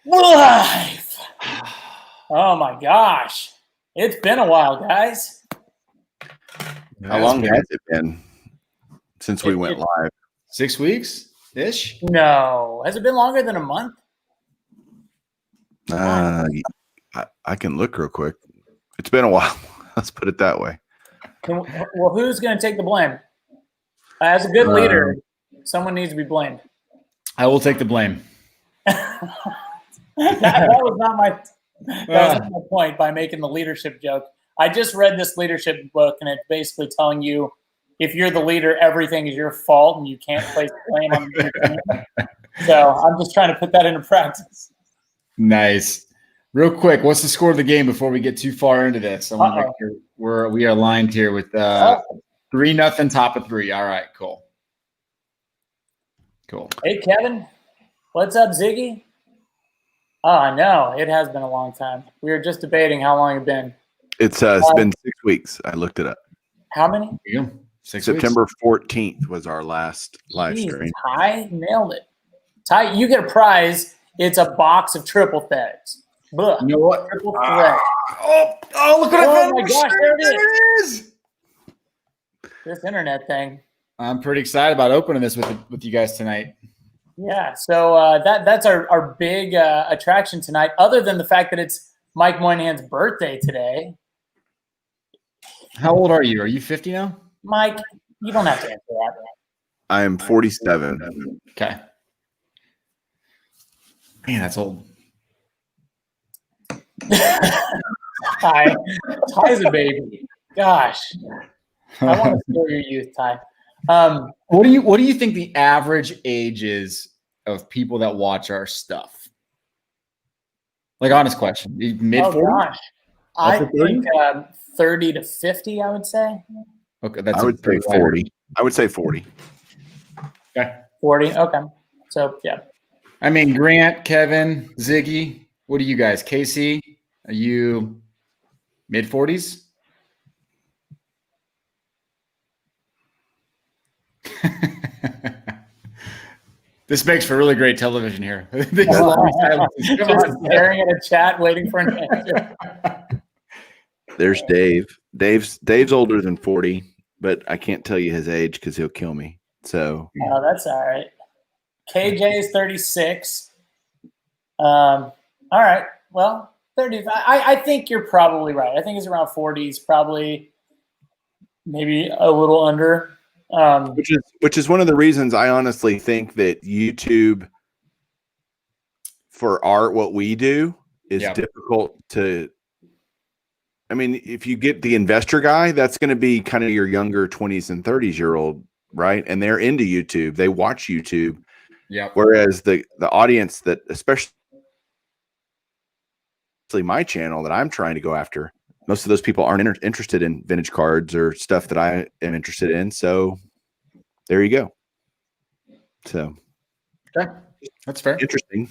Live. Oh my gosh. It's been a while, guys. How long has it been since we went live? 6 weeks-ish? No. Has it been longer than a month? I can look real quick. It's been a while. Let's put it that way. Well, who's going to take the blame? As a good leader, someone needs to be blamed. I will take the blame. that was not my point by making the leadership joke. I just read this leadership book, and it's basically telling you if you're the leader, everything is your fault, and you can't place blame on the team. So I'm just trying to put that into practice. Nice. Real quick, what's the score of the game before we get too far into this? I want to make sure we are aligned here with 3-0, top of 3. All right, cool. Hey, Kevin. What's up, Ziggy? Oh, I know. It has been a long time. We were just debating how long it's been. It's been 6 weeks. I looked it up. How many? Yeah. 6 September weeks. 14th was our last live stream. Ty nailed it. Ty, you get a prize. It's a box of triple threads. You know what? Triple thread. Look what I found. Oh my gosh, there it is. This internet thing. I'm pretty excited about opening this with you guys tonight. Yeah, so that's our big attraction tonight, other than the fact that it's Mike Moynihan's birthday today. How old are you? Are you 50 now? Mike, you don't have to answer that. I am 47. Okay. Man, that's old. Ty's a baby. Gosh. I want to steal your youth, Ty. What do you think the average age is of people that watch our stuff? Like, honest question. Mid-40s? Oh, gosh. I think 30 to 50, I would say. Okay, that's I would say 40. I would say 40. Okay. 40, okay. So, yeah. I mean, Grant, Kevin, Ziggy, what are you guys? Casey, are you mid-40s? This makes for really great television here. Just staring at a chat, waiting for an answer. There's Dave. Dave's older than 40, but I can't tell you his age because he'll kill me. So. Oh, that's all right. KJ is 36. All right. Well, 35. I think you're probably right. I think it's around 40s, probably maybe a little under. Which is one of the reasons I honestly think that YouTube for what we do is difficult to. I mean, if you get the investor guy, that's going to be kind of your younger 20s and 30s-year-old, right? And they're into YouTube. They watch YouTube. Yeah. Whereas the audience that, especially my channel that I'm trying to go after, most of those people aren't interested in vintage cards or stuff that I am interested in. So there you go. So okay. That's fair. Interesting.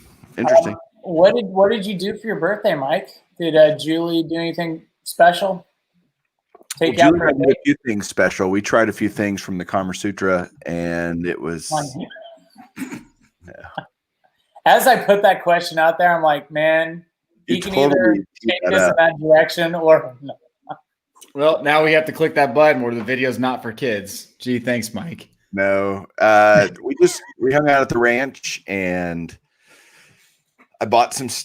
What did you do for your birthday, Mike? Did Julie do anything special? Julie did a few things special. We tried a few things from the Kama Sutra, and it was. As I put that question out there, I'm like, man, he can either take this in that direction or no. Well, now we have to click that button where the video's not for kids. Gee, thanks, Mike. No, we hung out at the ranch, and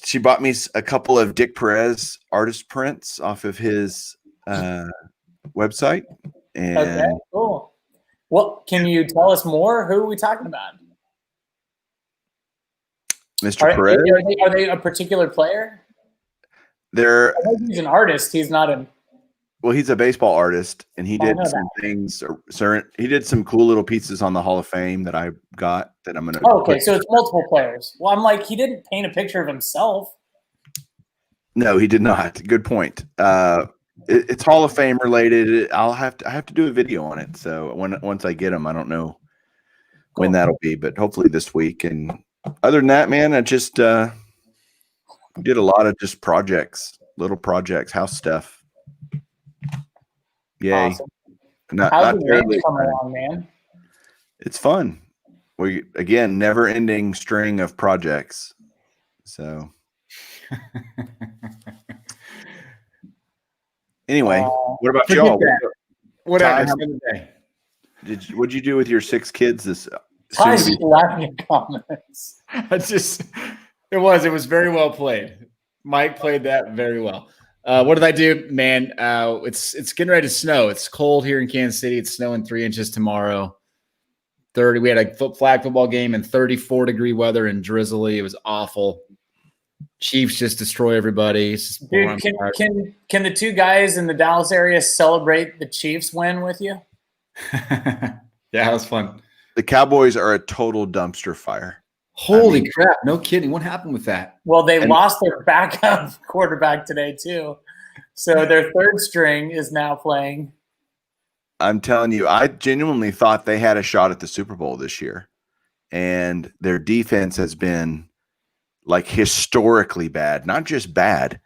she bought me a couple of Dick Perez artist prints off of his website. And okay, cool. Well, can you tell us more? Who are we talking about? Mr. Perez. Are they a particular player? He's an artist. He's not a. Well, he's a baseball artist, and he did some things. He did some cool little pieces on the Hall of Fame that I got that I'm going to. Oh, okay, so it's multiple players. Well, I'm like, he didn't paint a picture of himself. No, he did not. Good point. It's Hall of Fame related. I have to do a video on it. So once I get him, I don't know when that'll be, but hopefully this week. And other than that, man, I just did a lot of just little projects, house stuff. Yay. Awesome. How's the range coming along, man? It's fun. Again, never ending string of projects. So anyway, what about y'all? Whatever. What'd you do with your 6 kids this Ty's laughing at comments. It was very well played. Mike played that very well. What did I do, man? It's getting ready to snow. It's cold here in Kansas City. It's snowing 3 inches tomorrow. 30. We had a flag football game in 34-degree weather and drizzly. It was awful. Chiefs just destroy everybody. Dude, can the 2 guys in the Dallas area celebrate the Chiefs win with you? Yeah, that was fun. The Cowboys are a total dumpster fire. Holy crap. No kidding. What happened with that? Well, they lost their backup quarterback today, too. So their 3rd string is now playing. I'm telling you, I genuinely thought they had a shot at the Super Bowl this year. And their defense has been like historically bad. Not just bad,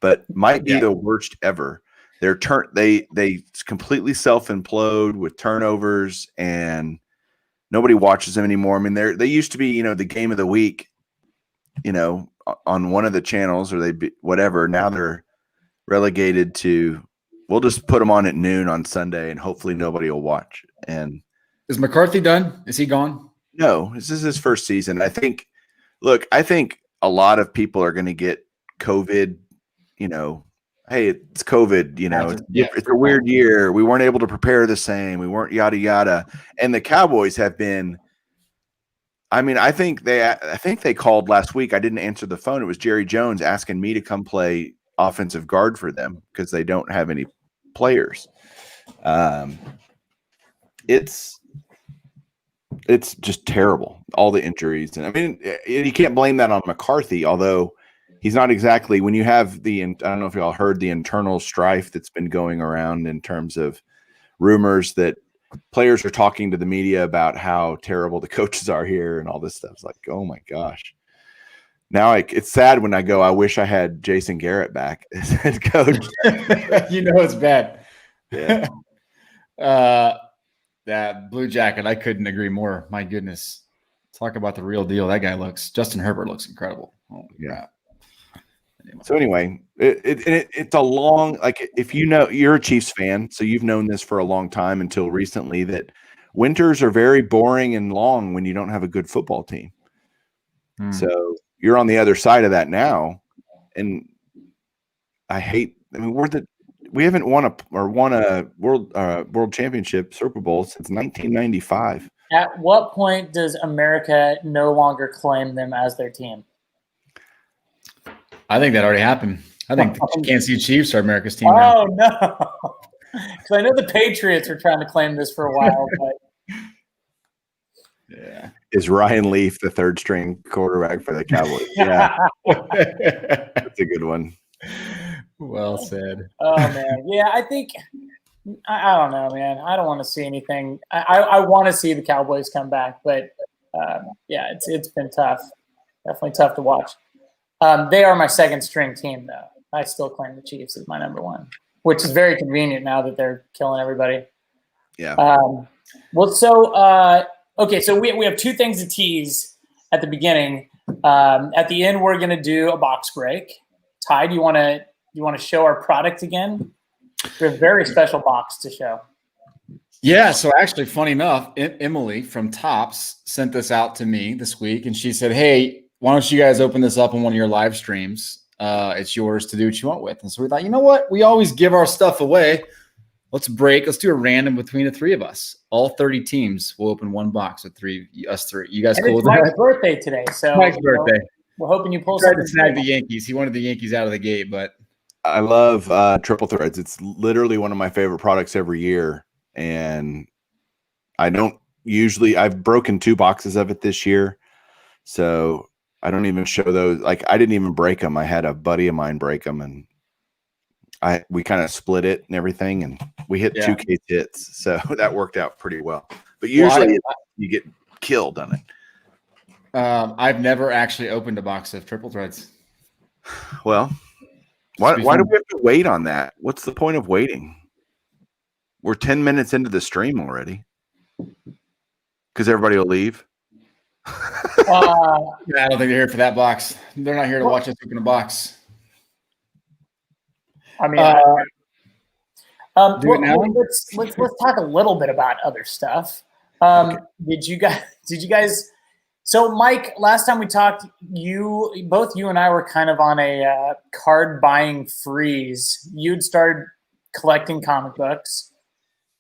but might be the worst ever. They completely self-implode with turnovers, and nobody watches them anymore. I mean, they used to be, the game of the week, on one of the channels, or whatever. Now they're relegated to, we'll just put them on at noon on Sunday, and hopefully nobody will watch. And is McCarthy done? Is he gone? No, this is his first season. I think a lot of people are going to get COVID, hey, it's COVID, it's a weird year. We weren't able to prepare the same. We weren't yada, yada. And the Cowboys have been, I think they called last week. I didn't answer the phone. It was Jerry Jones asking me to come play offensive guard for them because they don't have any players. It's just terrible. All the injuries. And you can't blame that on McCarthy, although he's not exactly, when you have I don't know if y'all heard the internal strife that's been going around in terms of rumors that players are talking to the media about how terrible the coaches are here and all this stuff. It's like, oh my gosh. Now it's sad when I go, I wish I had Jason Garrett back as head coach. It's bad. Yeah. That Blue Jacket, I couldn't agree more. My goodness. Talk about the real deal. That guy Justin Herbert looks incredible. Oh, yeah. So anyway, it's a long, if you're a Chiefs fan, so you've known this for a long time until recently, that winters are very boring and long when you don't have a good football team. So you're on the other side of that now. And we haven't won a world championship Super Bowl since 1995. At what point does America no longer claim them as their team? I think that already happened. I think the Kansas City Chiefs are America's team now. Oh, no. Because I know the Patriots were trying to claim this for a while. But yeah. Is Ryan Leaf the 3rd string quarterback for the Cowboys? Yeah. That's a good one. Well said. Oh, man. Yeah, I think – I don't know, man. I don't want to see anything. I want to see the Cowboys come back. But, it's been tough. Definitely tough to watch. They are my 2nd string team, though. I still claim the Chiefs as my number 1, which is very convenient now that they're killing everybody. Yeah. Okay, so we have 2 things to tease at the beginning. At the end, we're going to do a box break. Ty, do you want to show our product again? We have a very special box to show. Yeah, so actually, funny enough, Emily from Tops sent this out to me this week, and she said, hey, why don't you guys open this up on one of your live streams? It's yours to do what you want with. And so we thought, you know what? We always give our stuff away. Let's do a random between the 3 of us. All 30 teams will open one box with us three. You guys cool with that? It's Mike's birthday today. So Mike's birthday. We're hoping you pull something. Tried to snag the Yankees. He wanted the Yankees out of the gate, but I love Triple Threads. It's literally one of my favorite products every year. And I've broken 2 boxes of it this year. So I don't even show those. I didn't even break them. I had a buddy of mine break them, and we kind of split it and everything, and we hit 2 case hits. So that worked out pretty well. But usually you get killed on it. I've never actually opened a box of Triple Threads. Well, why do we have to wait on that? What's the point of waiting? We're 10 minutes into the stream already because everybody will leave. Yeah, I don't think they're here for that box. They're not here to watch us open a box. I mean, Do it now? let's talk a little bit about other stuff. Okay. Did you guys? So, Mike, last time we talked, both you and I were kind of on a card buying freeze. You'd started collecting comic books,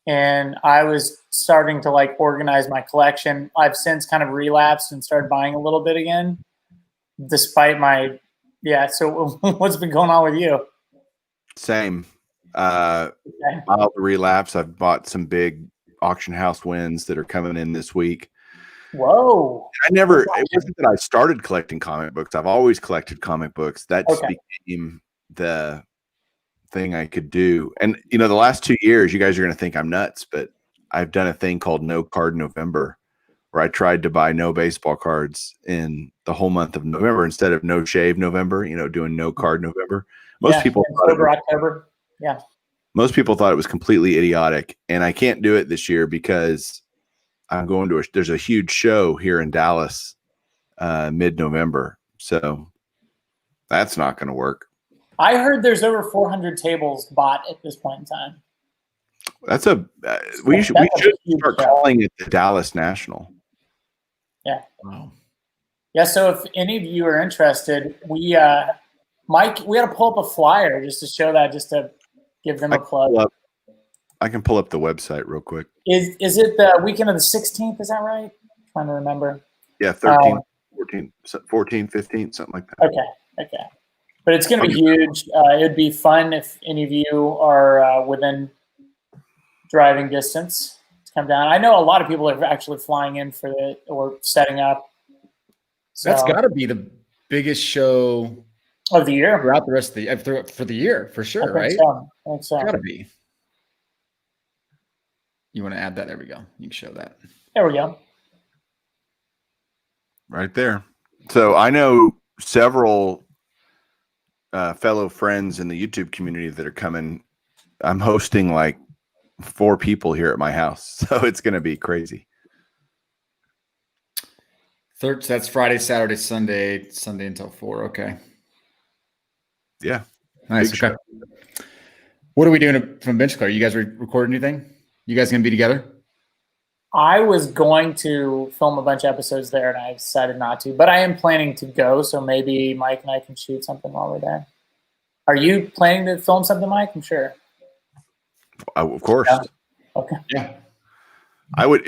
and I was starting to like organize my collection. I've since kind of relapsed and started buying a little bit again, despite my So, what's been going on with you? Same. Okay. Mild relapse. I've bought some big auction house wins that are coming in this week. Whoa. It wasn't that I started collecting comic books. I've always collected comic books. That just became the thing I could do. And, the last 2 years, you guys are going to think I'm nuts, but I've done a thing called No Card November, where I tried to buy no baseball cards in the whole month of November instead of No Shave November, doing No Card November. Most people thought October. Yeah. Most people thought it was completely idiotic, and I can't do it this year because I'm going to there's a huge show here in Dallas mid-November, so that's not going to work. I heard there's over 400 tables bought at this point in time. That's we should start calling it the Dallas National. Yeah. Wow. Yeah. So if any of you are interested, Mike, we got to pull up a flyer just to show that, just to give them a plug. I can pull up the website real quick. Is it the weekend of the 16th? Is that right? I'm trying to remember. Yeah, 13, 14, 15, something like that. Okay. But it's going to be huge. It would be fun if any of you are within driving distance to come down. I know a lot of people are actually flying in or setting up. So, that's got to be the biggest show of the year throughout the rest of for the year, for sure, right? I think so. Got to be. You want to add that? There we go. You can show that. There we go. Right there. So I know several fellow friends in the YouTube community that are coming. I'm hosting like 4 people here at my house, so it's going to be crazy. That's Friday, Saturday, Sunday until 4. Okay. Yeah. Nice. Okay. What are we doing from Bench Club? You guys recording anything? You guys gonna be together? I was going to film a bunch of episodes there, and I decided not to. But I am planning to go, so maybe Mike and I can shoot something while we're there. Are you planning to film something, Mike? I'm sure. Of course. Yeah. Okay. Yeah. I would,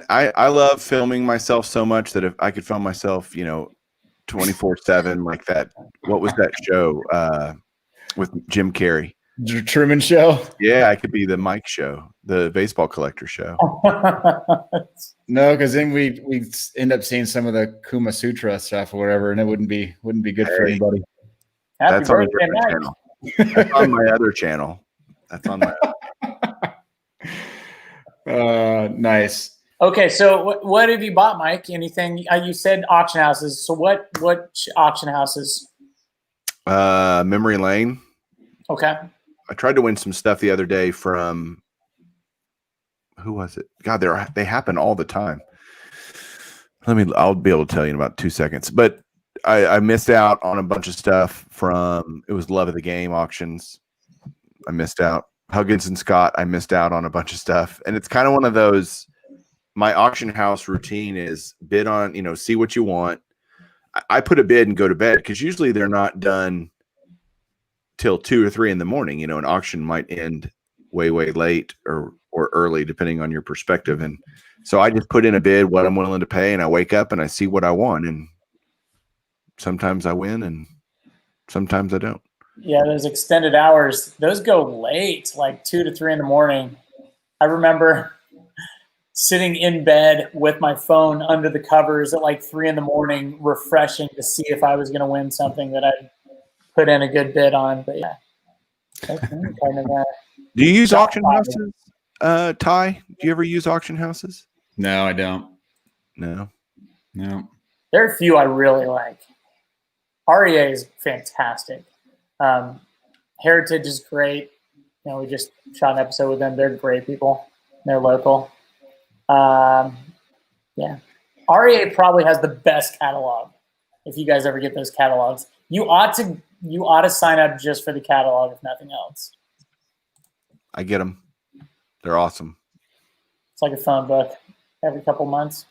I love filming myself so much that if I could film myself, 24/7 like that. What was that show with Jim Carrey? Truman Show? Yeah, I could be the Mike Show, the baseball collector show. No, because then we end up seeing some of the Kuma Sutra stuff or whatever, and it wouldn't be good for anybody. That's on a different channel. That's on my other channel. That's on my nice. Okay, so what have you bought, Mike? Anything? You said auction houses. So what auction houses? Memory Lane. Okay. I tried to win some stuff the other day from who was it? God, they happen all the time. I'll be able to tell you in about 2 seconds. But I missed out on a bunch of stuff from it was Love of the Game auctions. I missed out. Huggins and Scott, I missed out on a bunch of stuff. And it's kind of one of those, my auction house routine is bid on, see what you want. I put a bid and go to bed because usually they're not done till 2 or 3 in the morning. An auction might end way, way late or early, depending on your perspective. And so I just put in a bid, what I'm willing to pay, and I wake up and I see what I want. And sometimes I win and sometimes I don't. Yeah, those extended hours, those go late, like 2 to 3 in the morning. I remember sitting in bed with my phone under the covers at like 3 in the morning, refreshing to see if I was going to win something that I put in a good bid on. But yeah, that's kind of that. Do you use auction houses, Ty? Do you ever use auction houses? No, I don't. No. There are a few I really like. REA is fantastic. Heritage is great. We just shot an episode with them. They're great people. They're local. Yeah. REA probably has the best catalog. If you guys ever get those catalogs, you ought to sign up just for the catalog, if nothing else. I get them. They're awesome. It's like a phone book every couple months.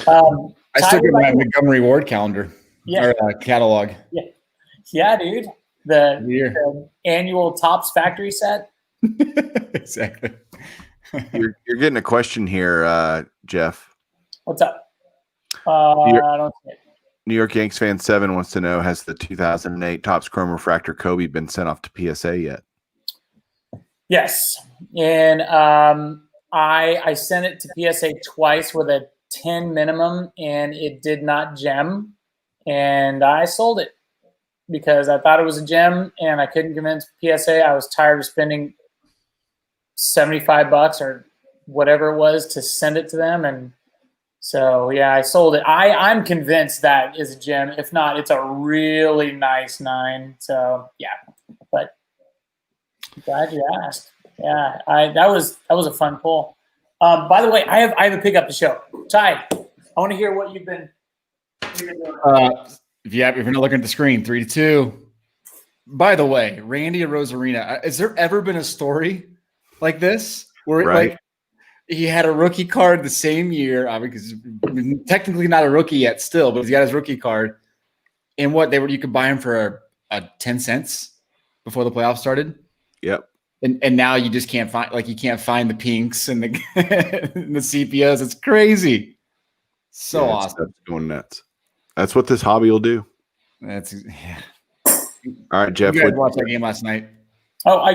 I still get my Montgomery Ward calendar. Yeah. Or catalog. Yeah, dude. The annual Topps factory set. Exactly. You're getting a question here, Jeff. What's up? I don't see it. New York Yanks fan 7 wants to know, has the 2008 Topps Chrome Refractor Kobe been sent off to PSA yet? Yes. And I sent it to PSA twice with a 10 minimum, and it did not gem. And I sold it because I thought it was a gem, and I couldn't convince PSA. I was tired of spending $75 or whatever it was to send it to them. And so, yeah, I sold it. I'm convinced that is a gem. If not, it's a really nice 9. So, yeah, but glad you asked. Yeah, that was a fun pull. By the way, I have a pick up the show. Ty, I want to hear what you've been doing. If you're not looking at the screen, 3-2. By the way, Randy Rosarina, has there ever been a story like this where like he had a rookie card the same year, because technically not a rookie yet still, but he's got his rookie card. And you could buy him for a 10 cents before the playoffs started. Yep. And now you just can't find the pinks and the and the CPOs. It's crazy. So awesome. That's going nuts. That's what this hobby will do. All right, Jeff. You guys watched that game last night. Oh, I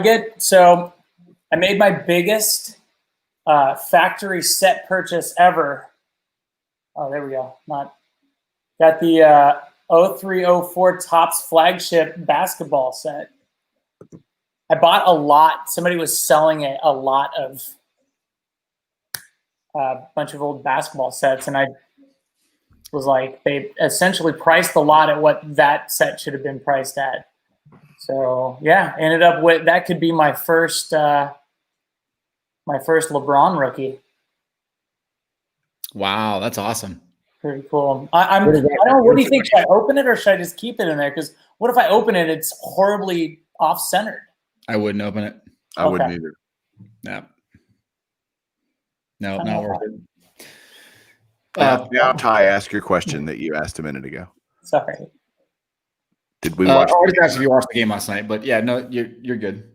made my biggest factory set purchase ever. Oh, there we go. Got the 03-04 Topps flagship basketball set. I bought a lot. Somebody was selling a lot of a bunch of old basketball sets, and I was like, they essentially priced the lot at what that set should have been priced at. So yeah, ended up with that could be my first LeBron rookie. Wow, that's awesome. Pretty cool. I don't know. What do you think? Should I open it or should I just keep it in there? Because what if I open it? It's horribly off-centered. I wouldn't open it. I wouldn't either. No, not worth it. Now, Ty, ask your question that you asked a minute ago. Sorry. Did we watch? I already asked if you watched the game last night, but yeah, no, you're good.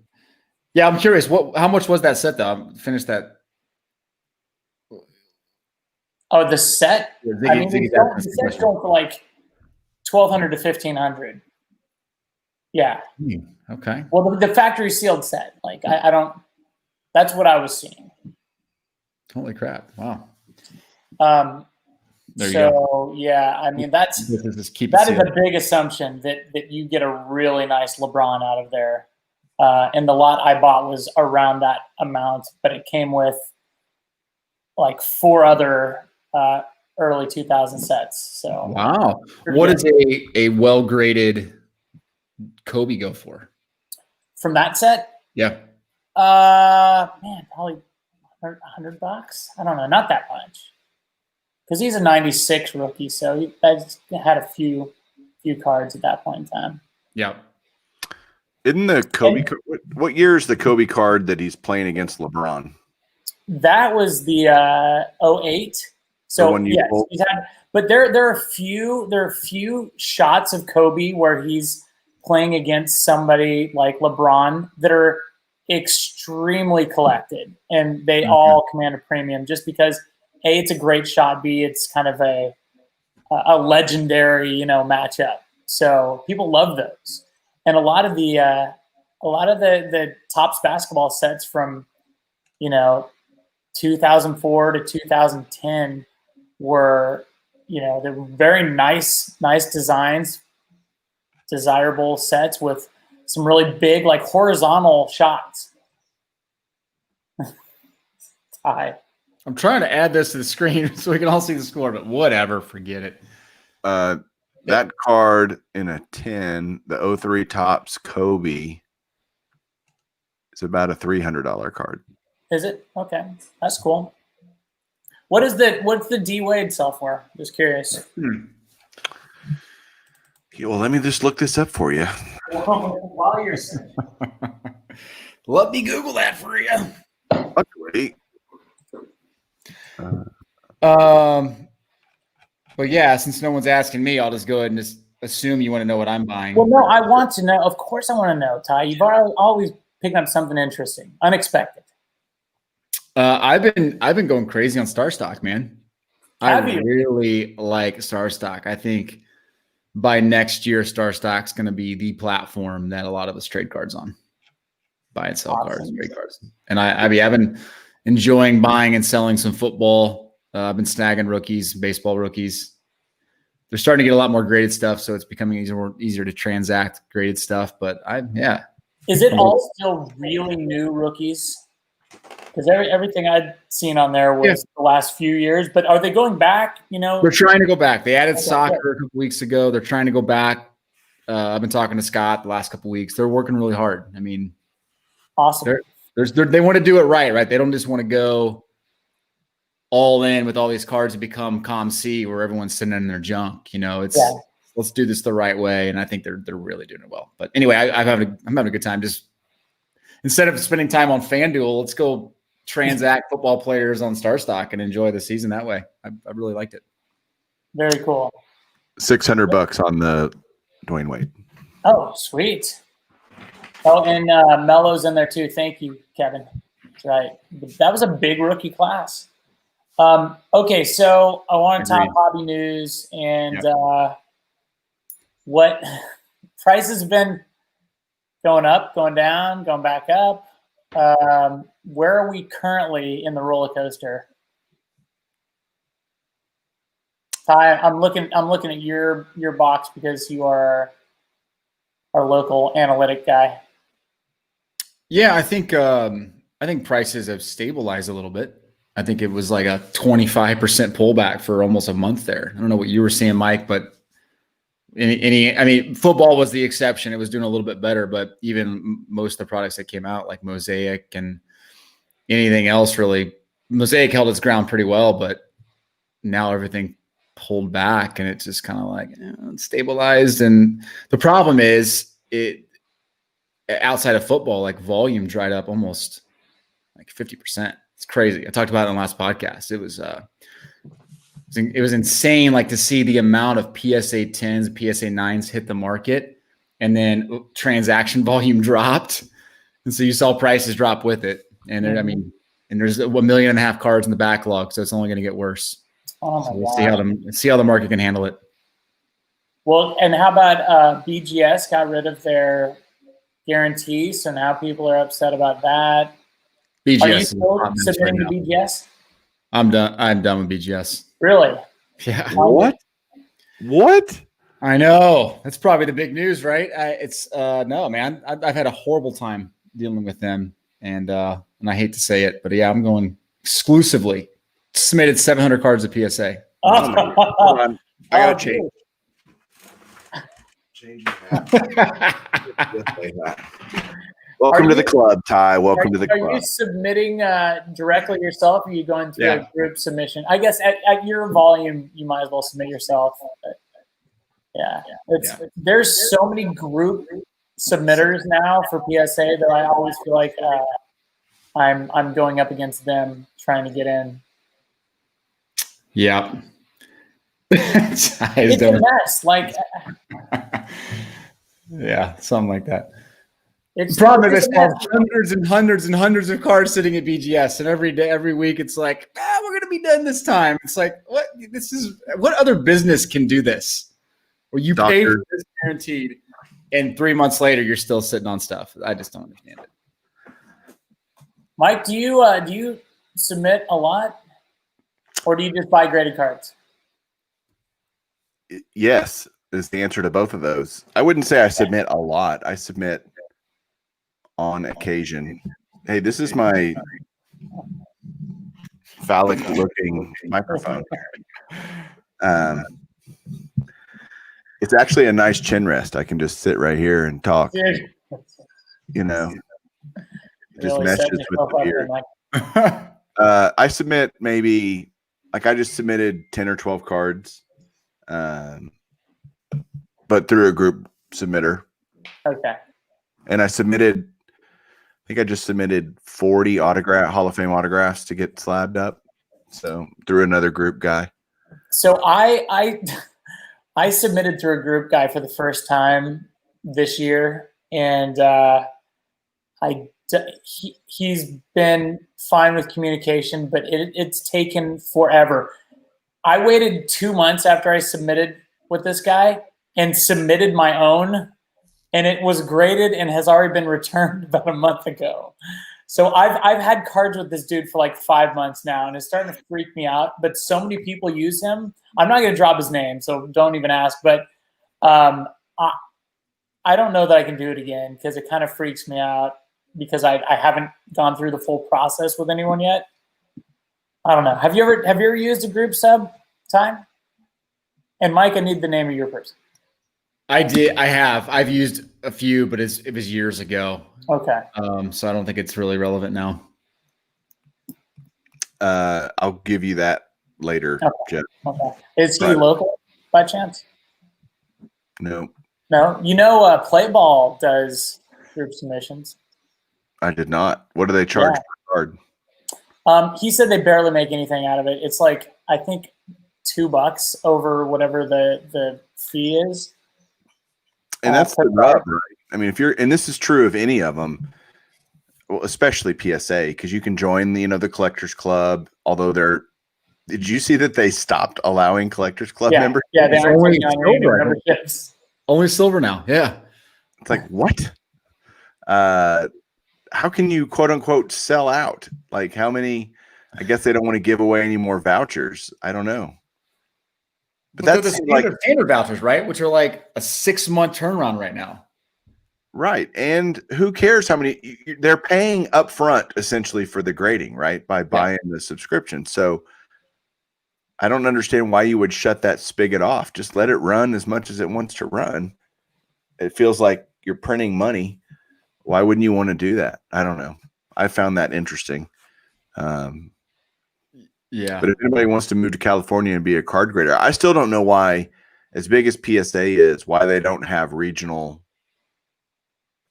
Yeah, I'm curious. How much was that set though? I finished that. Oh, the set. Yeah, the set's going for like $1,200 to $1,500. Yeah. Okay. Well, the factory sealed set, like I don't. That's what I was seeing. Holy crap! Wow. There you go. Yeah, I mean that is a big assumption that you get a really nice LeBron out of there. And the lot I bought was around that amount, but it came with like 4 other early 2000 sets. So wow. What does a well graded Kobe go for? From that set? Yeah. Man, probably $100. I don't know, not that much. Because he's a 96 rookie, so he had a few cards at that point in time. Yeah. Isn't the Kobe? What year is the Kobe card that he's playing against LeBron? That was the 08. So yes, but there are few shots of Kobe where he's playing against somebody like LeBron that are extremely collected, and they all command a premium just because A, it's a great shot, B, it's kind of a legendary, matchup. So people love those. And a lot of the Topps basketball sets from 2004 to 2010 were they're very nice designs, desirable sets with some really big, like, horizontal shots. Hi. I'm trying to add this to the screen so we can all see the score, but whatever, forget it. That card in a 10, the 03 Topps Kobe, is about a $300 card. Is it? Okay. That's cool. What's the D Wade software? Just curious. Okay, well, let me just look this up for you. While you're Let me Google that for you. Wait. But yeah, since no one's asking me, I'll just go ahead and just assume you want to know what I'm buying. Well, no, I want to know. Of course, I want to know, Ty. You've always picking up something interesting, unexpected. I've been going crazy on Star Stock, man. Have I you? really like Star Stock. I think by next year, Star Stock's going to be the platform that a lot of us trade cards on. Buy and sell cards, trade cards. And I've been enjoying buying and selling some football. I've been snagging rookies, baseball rookies. They're starting to get a lot more graded stuff, so it's becoming easier to transact graded stuff. But Is it all still really new rookies? Because everything I'd seen on there was the last few years. But are they going back? They're trying to go back. They added soccer a couple weeks ago. They're trying to go back. I've been talking to Scott the last couple weeks. They're working really hard. I mean, awesome. They want to do it right? They don't just want to go all in with all these cards and become COM-C where everyone's sitting in their junk. Let's do this the right way. And I think they're really doing it well. But anyway, I'm having a good time. Just instead of spending time on FanDuel, let's go transact football players on Star Stock and enjoy the season that way. I really liked it. Very cool. $600 on the Dwayne Wade. Oh, sweet. Oh, and Melo's in there too. Thank you, Kevin. That's right. That was a big rookie class. Okay, so I want to talk hobby news and what prices have been going up, going down, going back up. Where are we currently in the roller coaster? Ty, I'm looking at your box because you are our local analytic guy. Yeah, I think prices have stabilized a little bit. I think it was like a 25% pullback for almost a month there. I don't know what you were seeing, Mike, but football was the exception. It was doing a little bit better, but even most of the products that came out, like Mosaic and anything else, really, Mosaic held its ground pretty well, but now everything pulled back and it's just kind of like it's stabilized. And the problem is outside of football, like volume dried up almost like 50%. It's crazy. I talked about it on the last podcast. It was insane, like to see the amount of PSA 10s, PSA 9s hit the market, and then transaction volume dropped, and so you saw prices drop with it. And there's 1.5 million cards in the backlog, so it's only going to get worse. Oh my so we'll see how the market can handle it. Well, and how about BGS got rid of their guarantee, so now people are upset about that. BGS. Are you still submitting to BGS? I'm done. I'm done with BGS. Really? Yeah. What? I know. That's probably the big news, right? No, man. I've had a horrible time dealing with them, and I hate to say it, but yeah, I'm going exclusively. Submitted 700 cards of PSA. Hold on. I gotta change. Welcome to the club, Ty. Welcome to the club. Are you submitting directly yourself, or are you going through a group submission? I guess at your volume, you might as well submit yourself. There's so many group submitters now for PSA that I always feel like I'm going up against them trying to get in. Yeah. It's a mess. Like, yeah, something like that. It's the problem is hundreds and hundreds and hundreds of cards sitting at BGS, and every week it's like, we're going to be done this time. It's like, what other business can do this? Where you pay for this guaranteed, and 3 months later you're still sitting on stuff. I just don't understand it. Mike, do you submit a lot, or do you just buy graded cards? Yes, is the answer to both of those. I wouldn't say I submit a lot. I submit on occasion. Hey, this is my phallic looking microphone. It's actually a nice chin rest. I can just sit right here and talk. Dude. Just meshes with the beard. I submit maybe like I just submitted 10 or 12 cards, but through a group submitter. Okay. And I think I just submitted 40 Hall of Fame autographs to get slabbed up. So through another group guy. So I submitted through a group guy for the first time this year, and he's been fine with communication, but it's taken forever. I waited 2 months after I submitted with this guy and submitted my own, and it was graded and has already been returned about a month ago. So I've had cards with this dude for like 5 months now, and it's starting to freak me out. But so many people use him. I'm not going to drop his name, so don't even ask. But I don't know that I can do it again because it kind of freaks me out because I haven't gone through the full process with anyone yet. I don't know. Have you ever used a group sub time? And Mike, I need the name of your person. I did. I have. I've used a few, but it was years ago. Okay. So I don't think it's really relevant now. I'll give you that later, Jeff. Okay. Is he local by chance? No. No. You know, Play Ball does group submissions. I did not. What do they charge per card? He said they barely make anything out of it. It's like, I think, $2 over whatever the fee is. And that's the rub, right? I mean, and this is true of any of them, well, especially PSA, because you can join the Collectors Club. Although did you see that they stopped allowing Collectors Club members? Yeah, they aren't taking on memberships. Only silver now. Yeah, it's like what? How can you quote unquote sell out? Like how many? I guess they don't want to give away any more vouchers. I don't know. But that's the standard vouchers, right? Which are like a 6-month turnaround right now. Right. And who cares how many they're paying up front essentially for the grading, right? By buying the subscription. So I don't understand why you would shut that spigot off. Just let it run as much as it wants to run. It feels like you're printing money. Why wouldn't you want to do that? I don't know. I found that interesting. Yeah. But if anybody wants to move to California and be a card grader, I still don't know why, as big as PSA is, why they don't have regional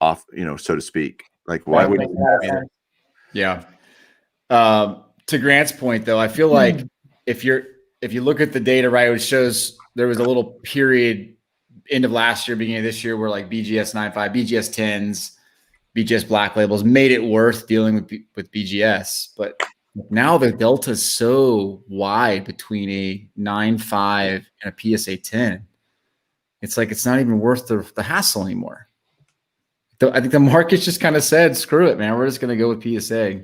off, so to speak. Like why would you? Yeah. To Grant's point though, I feel like if you look at the data, right, it shows there was a little period end of last year, beginning of this year where like BGS 9.5, BGS 10s, BGS black labels made it worth dealing with BGS, but now the delta is so wide between a 9.5 and a PSA 10. It's like it's not even worth the hassle anymore. I think the market's just kind of said, screw it, man. We're just going to go with PSA.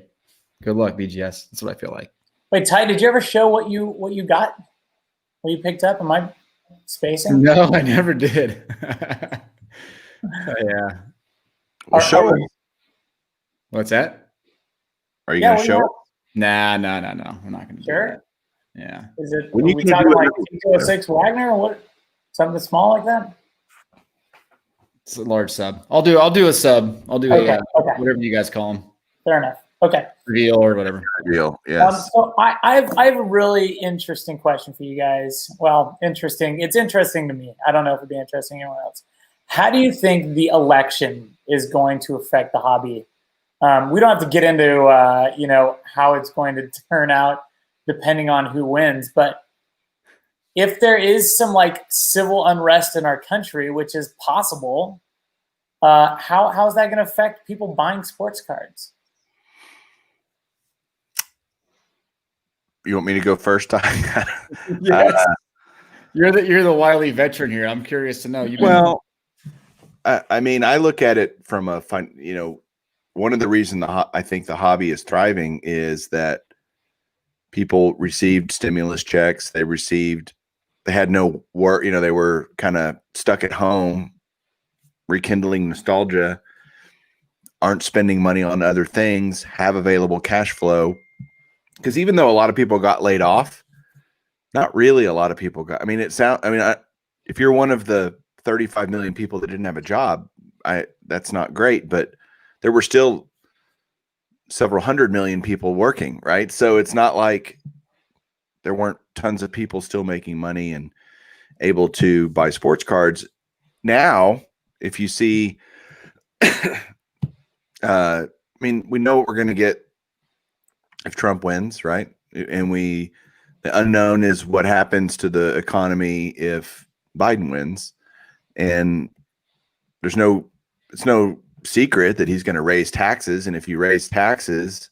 Good luck, BGS. That's what I feel like. Wait, Ty, did you ever show what you got? What you picked up? Am I spacing? No, I never did. Yeah. Well, show it. What's that? Are you going to show it? Nah. We're not going to do that. Yeah. Is it? When you talking like 206 Wagner or what? Something small like that? It's a large sub. I'll do a sub. I'll do whatever you guys call them. Fair enough. Okay. Reveal or whatever. Reveal. Yes. So I have a really interesting question for you guys. Well, interesting. It's interesting to me. I don't know if it'd be interesting to anyone else. How do you think the election is going to affect the hobby? We don't have to get into how it's going to turn out depending on who wins, but if there is some like civil unrest in our country, which is possible, how is that going to affect people buying sports cards? You want me to go first, Ty? Yes. You're the wily veteran here. I'm curious to know. I mean, I look at it from a fun. One of the reasons I think the hobby is thriving is that people received stimulus checks. They had no work. They were kind of stuck at home, rekindling nostalgia, aren't spending money on other things, have available cash flow. Because even though a lot of people got laid off, not really a lot of people got. If you're one of the 35 million people that didn't have a job, that's not great. But there were still several hundred million people working, right? So it's not like there weren't tons of people still making money and able to buy sports cards. Now, if you see, I mean, we know what we're going to get if Trump wins, right? And the unknown is what happens to the economy if Biden wins. And it's no secret that he's going to raise taxes. And if you raise taxes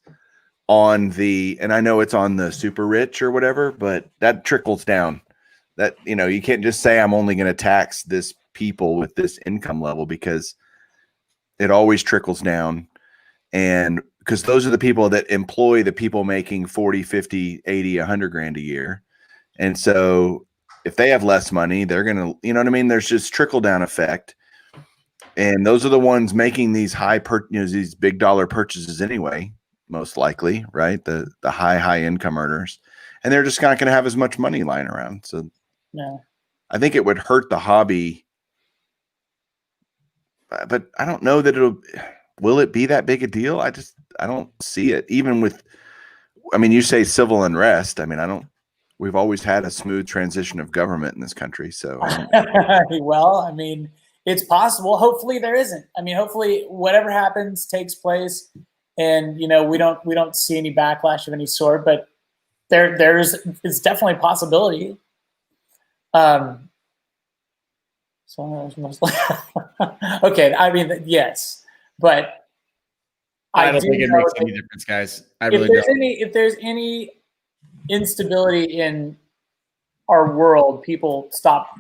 and I know it's on the super rich or whatever, but that trickles down. That, you can't just say I'm only going to tax this people with this income level, because it always trickles down. And because those are the people that employ the people making 40, 50, 80, 100 grand a year. And so if they have less money, they're going to, you know what I mean? There's just trickle down effect. And those are the ones making these these big dollar purchases anyway, most likely, right? The high income earners. And they're just not going to have as much money lying around. So yeah. I think it would hurt the hobby, but I don't know that will it be that big a deal? I don't see it. Even with, you say civil unrest. We've always had a smooth transition of government in this country. So, well, it's possible. Hopefully there isn't. Hopefully whatever happens takes place, and we don't see any backlash of any sort. But it's definitely a possibility. So mostly okay. Yes, but I don't think it makes any difference, guys. I really don't. If there's any instability in our world, people stop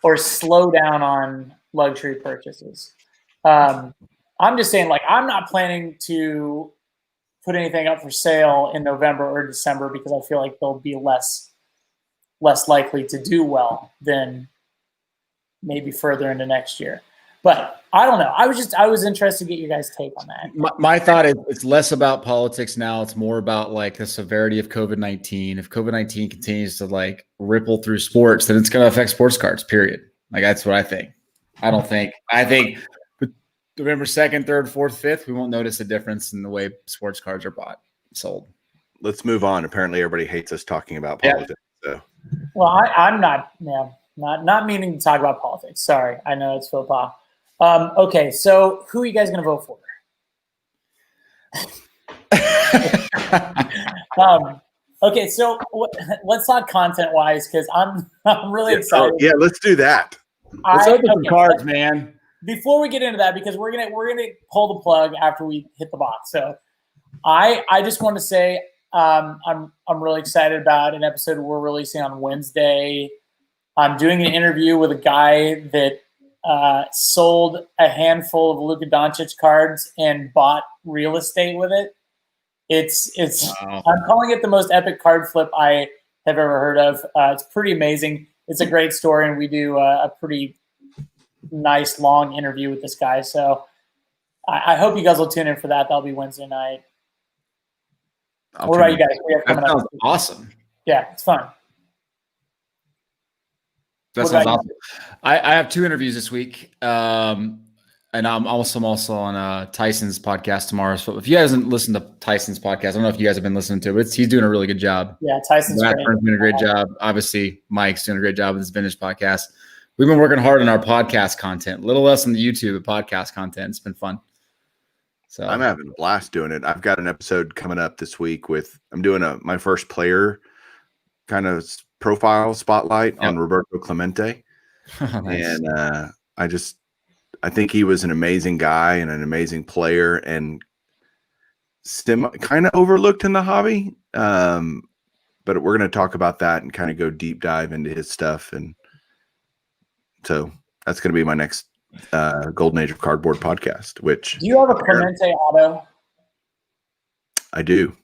or slow down on luxury purchases. I'm just saying, I'm not planning to put anything up for sale in November or December, because I feel like they'll be less likely to do well than maybe further into next year. But I don't know. I was interested to get your guys' take on that. My thought is it's less about politics now. It's more about the severity of COVID-19. If COVID-19 continues to ripple through sports, then it's going to affect sports cards, period. That's what I think. I think November 2nd, 3rd, 4th, 5th, we won't notice a difference in the way sports cards are bought, sold. Let's move on. Apparently everybody hates us talking about politics. So. Well, I'm not meaning to talk about politics. Sorry. I know it's faux pas. Okay, so who are you guys going to vote for? Okay, so let's talk content-wise, because I'm really excited. Yeah, let's do that. Let's open some cards, man. Before we get into that, because we're gonna pull the plug after we hit the box. So I just want to say I'm really excited about an episode we're releasing on Wednesday. I'm doing an interview with a guy that sold a handful of Luka Doncic cards and bought real estate with it. Wow. I'm calling it the most epic card flip I have ever heard of. It's pretty amazing. It's a great story, and we do a pretty nice long interview with this guy. So I hope you guys will tune in for that. That'll be Wednesday night. What about you guys? That sounds awesome. Yeah, it's fun. That sounds awesome. I have 2 interviews this week, and I'm also on Tyson's podcast tomorrow. So if you guys haven't listened to Tyson's podcast, I don't know if you guys have been listening to it, but he's doing a really good job. Yeah, Tyson's doing a great job. Obviously, Mike's doing a great job with his Vintage podcast. We've been working hard on our podcast content, a little less on the YouTube, but podcast content. It's been fun. So I'm having a blast doing it. I've got an episode coming up this week I'm doing my first player kind of profile spotlight on Roberto Clemente. Nice. And I think he was an amazing guy and an amazing player, and kind of overlooked in the hobby. But we're going to talk about that and kind of go deep dive into his stuff. And so that's going to be my next Golden Age of Cardboard podcast. Which, do you have a Clemente auto? I do.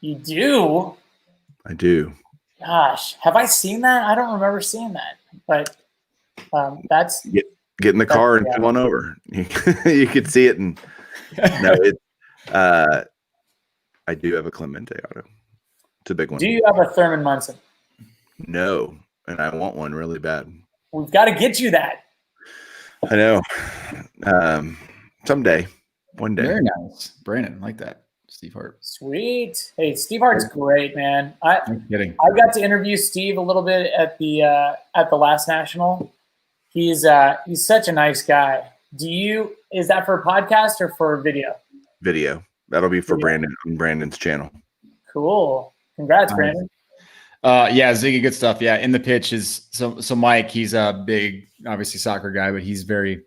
You do? I do. Gosh, have I seen that? I don't remember seeing that. But that's get in the car and come on over. You could see it. And I do have a Clemente auto. It's a big one. Do you have a Thurman Munson? No, and I want one really bad. We've got to get you that. I know. Someday, one day. Very nice, Brandon. I like that. Steve Hart. Sweet. Hey, Steve Hart's great, man. I'm kidding. I got to interview Steve a little bit at the last national. He's such a nice guy. Is that for a podcast or for video? Video. That'll be for Brandon on Brandon's channel. Cool. Congrats, Brandon. Yeah, Ziggy, good stuff. Yeah, in the pitch is so Mike, he's a big, obviously soccer guy, but he's very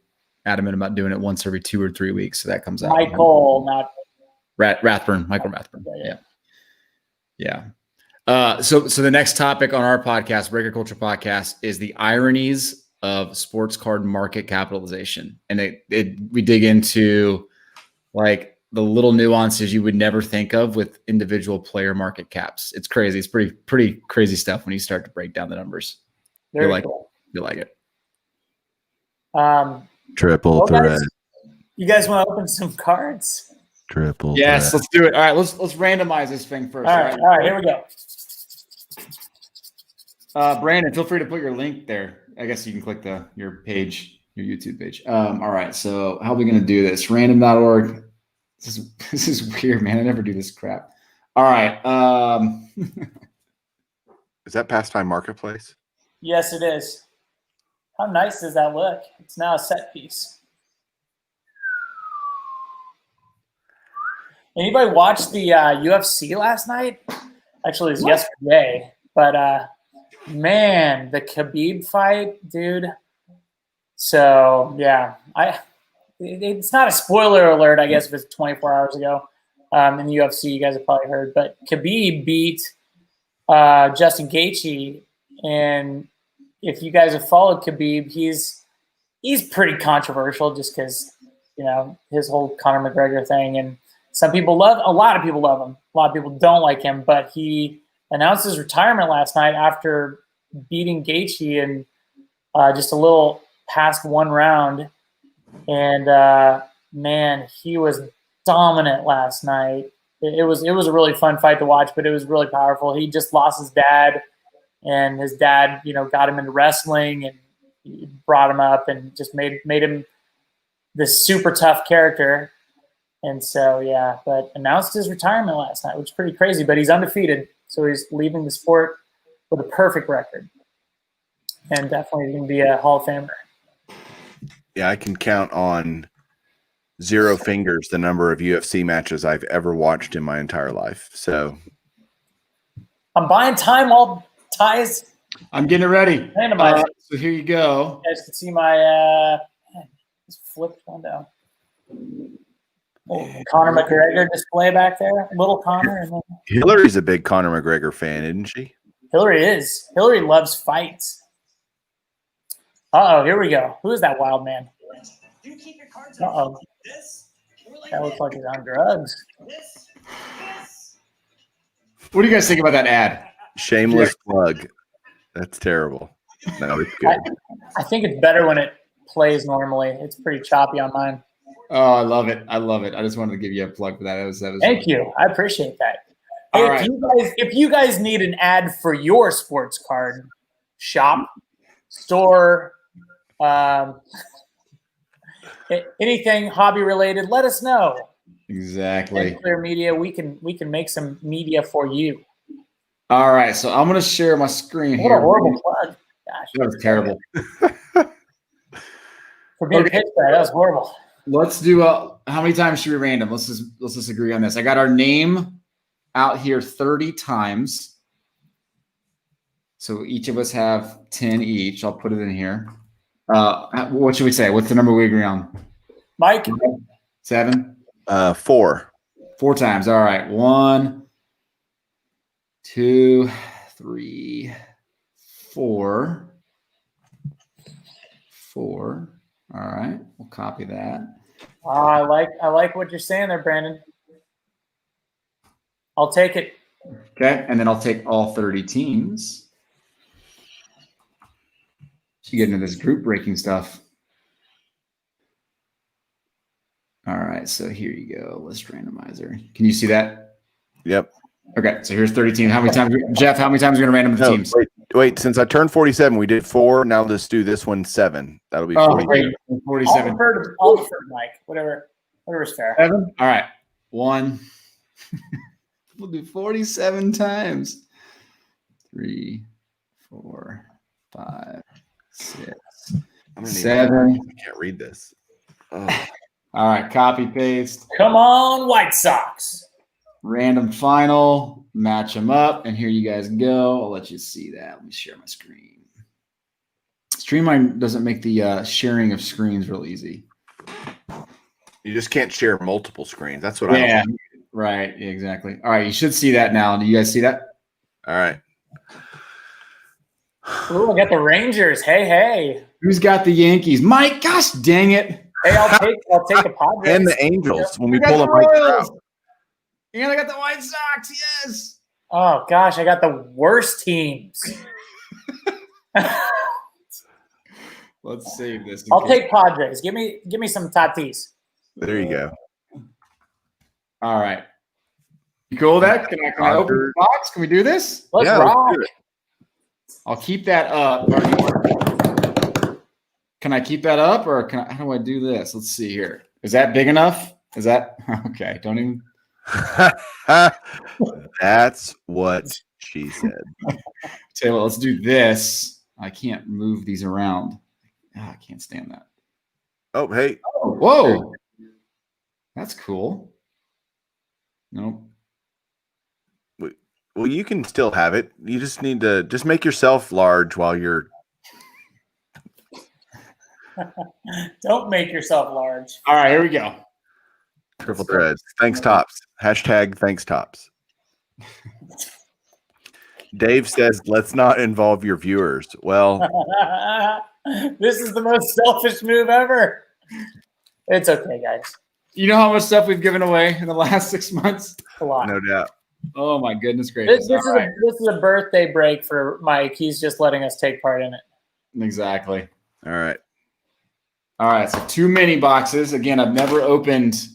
adamant about doing it once every 2 or 3 weeks. So that comes out. Michael, not Rathburn, Michael Rathburn. Yeah. So the next topic on our podcast, Breaker Culture Podcast, is the ironies of sports card market capitalization. And we dig into like the little nuances you would never think of with individual player market caps. It's crazy. It's pretty crazy stuff when you start to break down the numbers. You'll like it. Triple threat. You guys want to open some cards? Triple. Yes, threat. let's do it. All right, let's randomize this thing first. All right, here we go. Brandon, feel free to put your link there. I guess you can click your page, your YouTube page. All right, so how are we going to do this? Random.org. This is weird, man. I never do this crap. All right. Is that Pastime Marketplace? Yes, it is. How nice does that look? It's now a set piece. Anybody watch the UFC last night? Actually, it was yesterday. But, man, the Khabib fight, dude. So, yeah. It's not a spoiler alert, I guess, if it's 24 hours ago in the UFC. You guys have probably heard. But Khabib beat Justin Gaethje. And if you guys have followed Khabib, he's pretty controversial just because, his whole Conor McGregor thing. And a lot of people love him. A lot of people don't like him. But he announced his retirement last night after beating Gaethje in just a little past one round. And man, he was dominant last night. It was a really fun fight to watch, but it was really powerful. He just lost his dad, and his dad, got him into wrestling and brought him up and just made him this super tough character. And so, yeah, but announced his retirement last night, which is pretty crazy. But he's undefeated, so he's leaving the sport with a perfect record, and definitely going to be a Hall of Famer. Yeah, I can count on 0 fingers the number of UFC matches I've ever watched in my entire life. So I'm buying time while Ty's. I'm getting it ready. So here you go. You guys can see my just flipped one down. Oh, Conor McGregor display back there. Little Conor. And then Hillary's a big Conor McGregor fan, isn't she? Hillary is. Hillary loves fights. Uh-oh, here we go. Who is that wild man? Uh-oh. That looks like he's on drugs. What do you guys think about that ad? Shameless plug. That's terrible. No, it's good. I think it's better when it plays normally. It's pretty choppy on mine. Oh, I love it. I just wanted to give you a plug for that. That was Thank you. I appreciate that. Hey, if you guys need an ad for your sports card shop, store, anything hobby related, let us know. Exactly. And Clear Media, we can make some media for you. All right, so I'm going to share my screen What here. a horrible plug. Gosh, That was terrible. for being pitched that was horrible. Let's do how many times should we random? Let's just agree on this. I got our name out here 30 times. So each of us have 10 each. I'll put it in here. What should we say? What's the number we agree on? Mike? 7? 4. 4 times. All right. 1, 2, 3, 4. 4. All right. We'll copy that. I like what you're saying there, Brandon. I'll take it. Okay. And then I'll take all 30 teams. So you get into this group breaking stuff. All right. So here you go. List randomizer. Can you see that? Yep. Okay. So here's 30 teams. How many times, Jeff, how many times are we going to random the teams? Wait. Since I turned 47, we did 4. Now let's do this one 7. That'll be 47. 47. I'll defer to Mike. Whatever's fair. 7? All right. 1, We'll do 47 times. 3, 4, 5, 6, I'm gonna need 7. I can't read this. Oh. All right, copy paste. Come on, White Sox. Random final. Match them up, and here you guys go. I'll let you see that. Let me share my screen. Streamline doesn't make the sharing of screens real easy. You just can't share multiple screens. That's what I don't like. Right. Yeah, exactly. All right, you should see that now. Do you guys see that? All right. Ooh, I got the Rangers. Hey. Who's got the Yankees? Mike, gosh dang it. Hey, I'll take the Padres. And the Angels when we I pull got them the right Royals. out. And I got the White Sox. Yes. Oh gosh, I got the worst teams. Let's save this. I'll take Padres. Give me some Tatis. There you go. All right. You cool with that? Can I open the box? Can we do this? Let's Yeah, rock. let's do it. I'll keep that up. Can I keep that up, or how do I do this? Let's see here. Is that big enough? Is that okay? Don't even. That's what she said. Tell you what, let's do this. I can't move these around. I can't stand that. Oh, hey. Oh, whoa. That's cool. Nope. Well, you can still have it. You just need to just make yourself large while you're. Don't make yourself large. All right, here we go. Triple threads. Thanks, Tops. Hashtag thanks, Tops. Dave says, let's not involve your viewers. Well, This is the most selfish move ever. It's okay, guys. You know how much stuff we've given away in the last 6 months? A lot. no doubt. Oh, my goodness gracious. This is a birthday break for Mike. He's just letting us take part in it. Exactly. All right. All right, so 2 mini boxes. Again, I've never opened.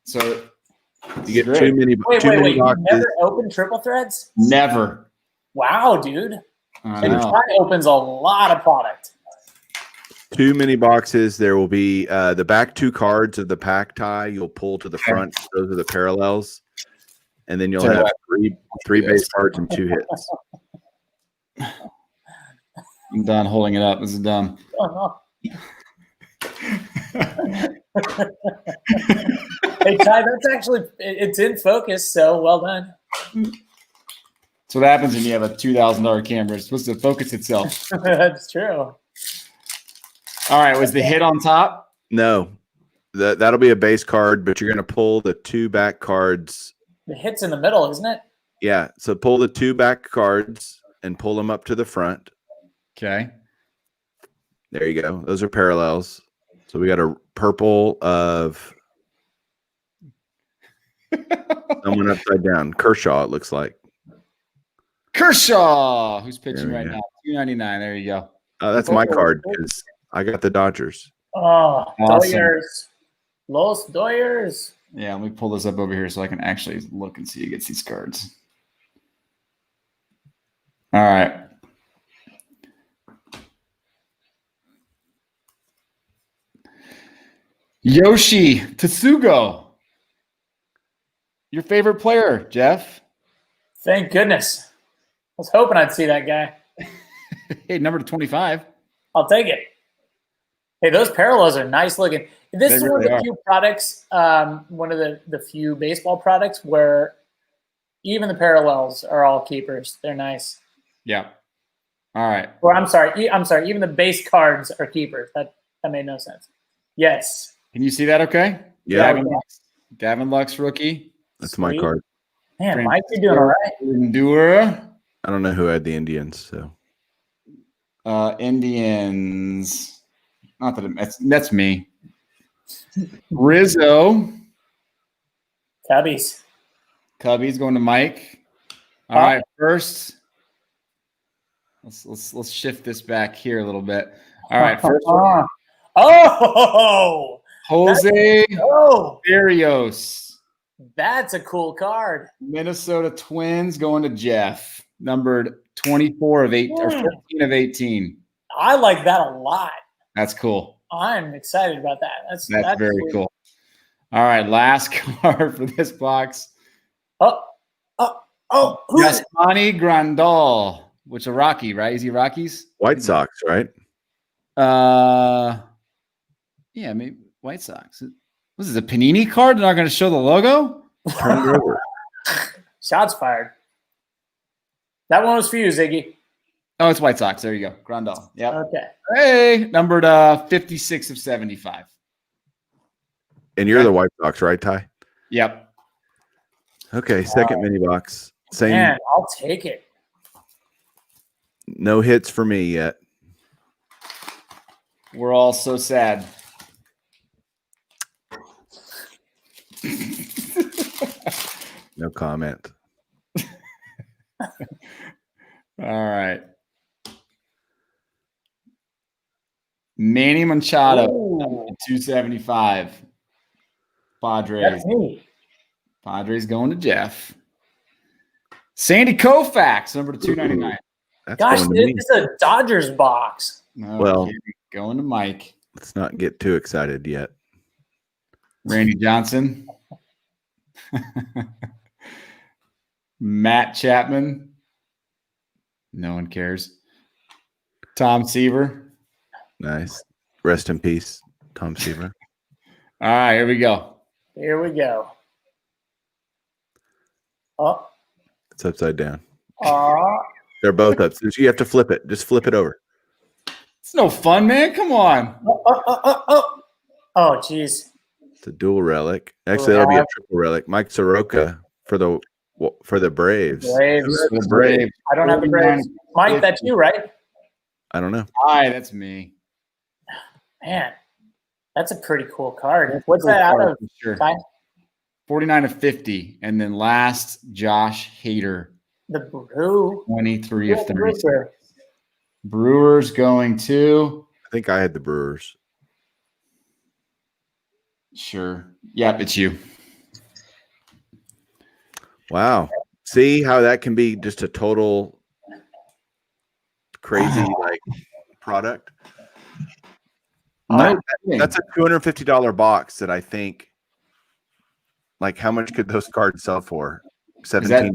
So You get too many Wait. boxes. You never opened triple threads? Never. Wow, dude. I And know. Ty opens a lot of product. Too many boxes. There will be the back 2 cards of the pack tie. You'll pull to the front. Those are the parallels. And then you'll Tell you have what. three base cards and 2 hits. I'm done holding it up. This is dumb. Hey, Ty, that's actually it's in focus, so well done. So what happens when you have a $2,000 camera? It's supposed to focus itself. That's true. All right, was the hit on top? No, that'll be a base card, but you're going to pull the 2 back cards. The hit's in the middle, isn't it? Yeah, so pull the 2 back cards and pull them up to the front. Okay. There you go. Those are parallels. So we got a purple of someone upside down. Kershaw, it looks like. Kershaw, who's pitching There we right go. now? $2.99. There you go. That's my card because I got the Dodgers. Oh, Awesome. Doyers. Los Doyers. Yeah, let me pull this up over here so I can actually look and see who gets these cards. All right. Yoshi Tsugo. Your favorite player, Jeff. Thank goodness. I was hoping I'd see that guy. Hey, number 25. I'll take it. Hey, those parallels are nice looking. This They is one of really the are. few products, one of the few baseball products where even the parallels are all keepers. They're nice. Yeah. All right. Or I'm sorry, even the base cards are keepers. That made no sense. Yes. Can you see that okay? Yeah, Gavin Lux, rookie. that's my Sweet. card. Man, Mike, you're doing all right. Endura. I don't know who had the Indians, so Indians. Not that that's me. Rizzo. Cubbies. Cubbies going to Mike. All right, first. Let's shift this back here a little bit. All right, first one. Oh, Jose oh, Berrios. that's a cool card. Minnesota Twins going to Jeff. Numbered 24 of 8 or 14 of 18. I like that a lot. That's cool. I'm excited about that. That's That's very sweet. cool. All right, last card for this box. Who is it? Yasmani Grandal, which is a Rocky, right? Is he Rockies? White Sox, right? Yeah, maybe White Sox. Was this a Panini card? They're not going to show the logo? Turn it over. Shots fired. That one was for you, Ziggy. Oh, it's White Sox. There you go. Grandal. Yep. Okay. Hey, numbered 56 of 75. And you're the White Sox, right, Ty? Yep. Okay, second mini box. Same. Man, I'll take it. No hits for me yet. We're all so sad. No comment. All right. Manny Machado, 275. Padres. That's me. Padres going to Jeff. Sandy Koufax, number 299. That's Gosh, going to me. this is a Dodgers box. Okay, Well, going to Mike. Let's not get too excited yet. Randy Johnson. Matt Chapman. No one cares. Tom Seaver. Nice. Rest in peace, Tom Seaver. All right, here we go. Here we go. Oh. It's upside down. Aw. They're both up. So you have to flip it. Just flip it over. It's no fun, man. Come on. Oh, geez. It's a dual relic. Actually, that'll be a triple relic. Mike Soroka for the Braves. Braves. The Braves. I don't have the Braves. Mike, that's you, right? I don't know. Hi, that's me. Man, that's a pretty cool card. What's that out of? Sure. Ty? 49 of 50. And then last, Josh Hader. The Brew. 23 of 30. Brewer. Brewers going to. I think I had the Brewers. Sure. Yep, it's you. Wow. See how that can be just a total crazy product? No, That's a $250 box that I think, how much could those cards sell for? $17,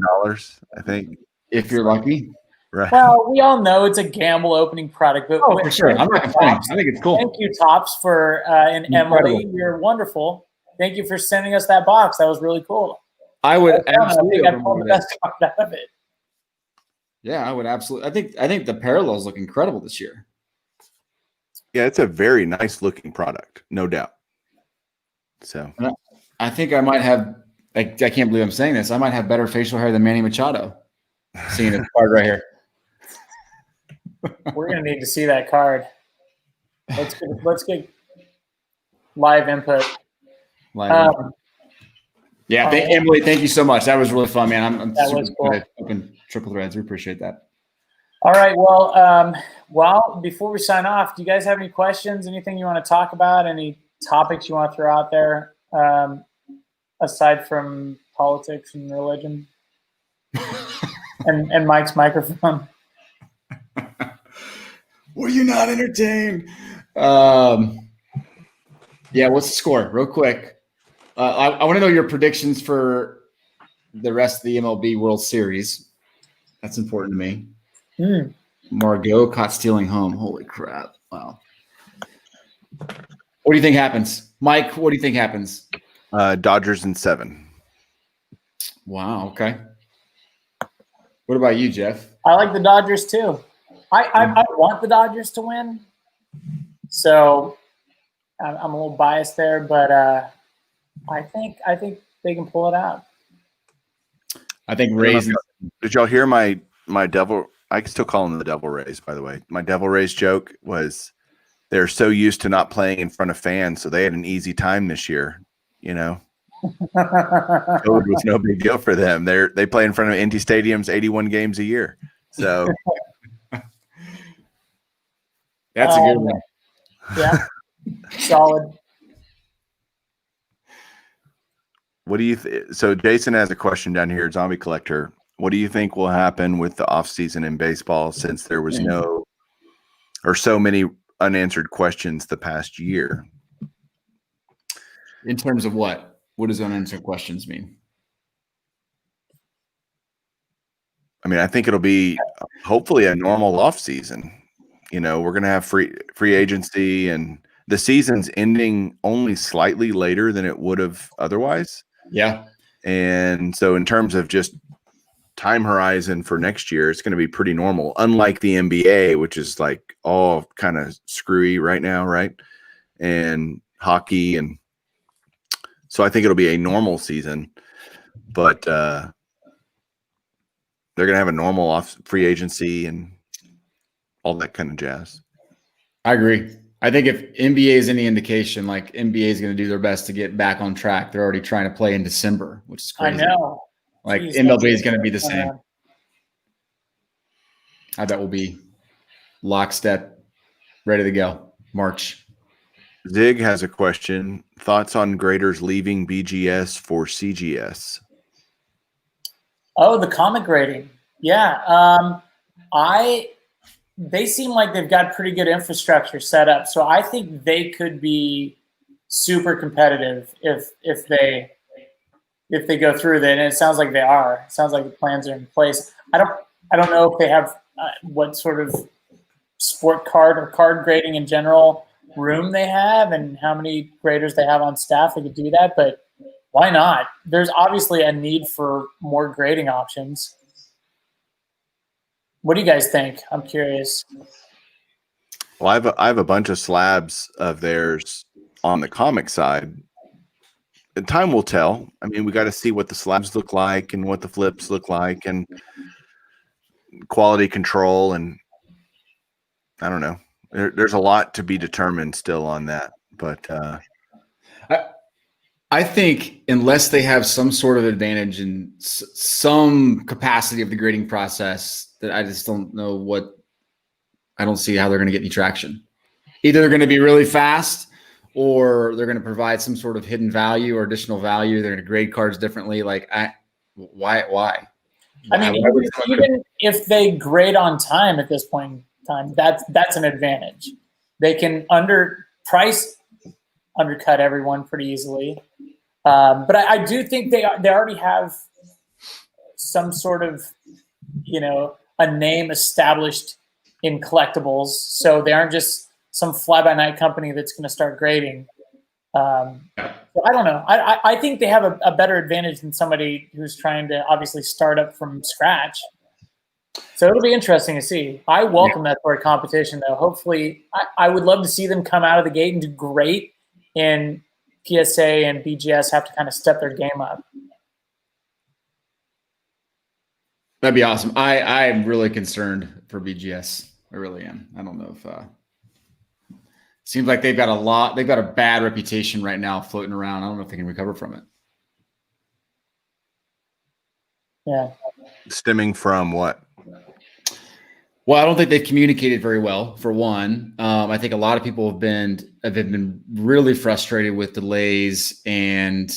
I think. If you're lucky. Right. Well, we all know it's a gamble opening product. But For sure. I'm not complaining. I think it's cool. Thank you, Tops, and Emily. You're wonderful. Thank you for sending us that box. That was really cool. I would absolutely. I pulled the best card out of it. Yeah, I would absolutely. I think the parallels look incredible this year. Yeah, it's a very nice looking product, no doubt. So I think I might have. I can't believe I'm saying this. I might have better facial hair than Manny Machado. Seeing this card right here. We're gonna need to see that card. Let's get live input. Yeah, Emily, thank you so much. That was really fun, man. I'm that super was cool. Open triple threads. We appreciate that. All right. Well, before we sign off, do you guys have any questions? Anything you want to talk about? Any topics you want to throw out there aside from politics and religion and Mike's microphone? Were you not entertained? Yeah, what's the score? Real quick. I want to know your predictions for the rest of the MLB World Series. That's important to me. Margot caught stealing home. Holy crap. Wow. What do you think happens? Mike, what do you think happens? Dodgers in 7. Wow. Okay. What about you, Jeff? I like the Dodgers too. I want the Dodgers to win. So I'm a little biased there, but I think they can pull it out. I think Rays. Did y'all hear my devil? I can still call them the Devil Rays, by the way. My Devil Rays joke was they're so used to not playing in front of fans, so they had an easy time this year. COVID was no big deal for them. They play in front of empty stadiums 81 games a year. So that's a good one. Yeah. Solid. What do you so Jason has a question down here, Zombie Collector. What do you think will happen with the offseason in baseball since there was so many unanswered questions the past year? In terms of what? What does unanswered questions mean? I mean, I think it'll be hopefully a normal off season. We're going to have free agency, and the season's ending only slightly later than it would have otherwise. Yeah. And so in terms of just time horizon for next year, it's going to be pretty normal, unlike the NBA, which is like all kind of screwy right now, right? And hockey. And so I think it'll be a normal season, but they're going to have a normal off free agency and all that kind of jazz. I agree. I think if NBA is any indication, like NBA is going to do their best to get back on track. They're already trying to play in December, which is crazy. I know. Like Jeez, MLB is going to be the same. I bet we'll be lockstep, ready to go. March. Zig has a question. Thoughts on graders leaving BGS for CGS? Oh, the comic grading. Yeah. They seem like they've got pretty good infrastructure set up. So I think they could be super competitive if they go through that. And it sounds like they are. It sounds like the plans are in place. I don't know if they have what sort of sport card or card grading in general room they have and how many graders they have on staff that could do that, but why not? There's obviously a need for more grading options. What do you guys think? I'm curious. Well, I have a bunch of slabs of theirs on the comic side. And time will tell. I mean, we got to see what the slabs look like and what the flips look like and quality control. And I don't know. There's a lot to be determined still on that. But I think unless they have some sort of advantage in some capacity of the grading process, that I just don't know I don't see how they're going to get any traction. Either they're going to be really fast or they're going to provide some sort of hidden value or additional value. They're going to grade cards differently. Like, why? I mean, even if they grade on time at this point in time, that's an advantage. They can undercut everyone pretty easily. But I do think they already have some sort of, a name established in collectibles. So they aren't just some fly-by-night company that's going to start grading. So I don't know. I think they have a better advantage than somebody who's trying to obviously start up from scratch. So it'll be interesting to see. I welcome that sort of competition, though. Hopefully, I would love to see them come out of the gate and do great, and PSA and BGS have to kind of step their game up. That'd be awesome. I'm really concerned for BGS. I really am. I don't know if seems like they've got a bad reputation right now floating around. I don't know if they can recover from it. Yeah. Stemming from what? Well, I don't think they've communicated very well, for one. I think a lot of people have been really frustrated with delays and,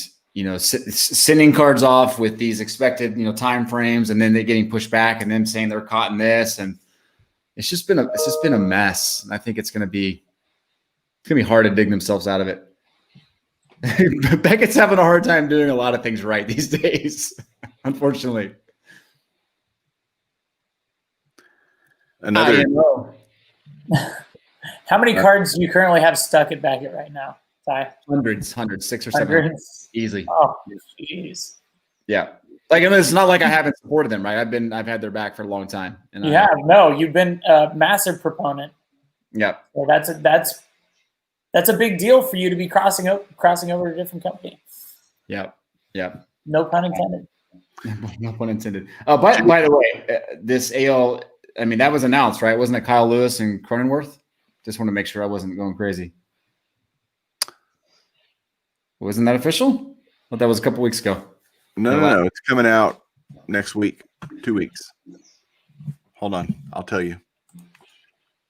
sending cards off with these expected, time frames, and then they're getting pushed back and then saying they're caught in this. And it's just been a mess. And I think it's going to be hard to dig themselves out of it. Beckett's having a hard time doing a lot of things right these days, unfortunately. Another. How many cards do you currently have stuck at Beckett right now, Ty? Hundreds, 6 or 7. Easily. Oh, jeez. Yeah. Like, and it's not like I haven't supported them, right? I've had their back for a long time. And you've been a massive proponent. Yeah. So that's a big deal for you to be crossing over to a different company. Yeah. Yeah. No pun intended. No pun intended. By the way, this AL, I mean, that was announced, right? Wasn't it Kyle Lewis and Cronenworth? Just want to make sure I wasn't going crazy. Wasn't that official? I thought that was a couple weeks ago. No. It's coming out next week, 2 weeks. Hold on. I'll tell you.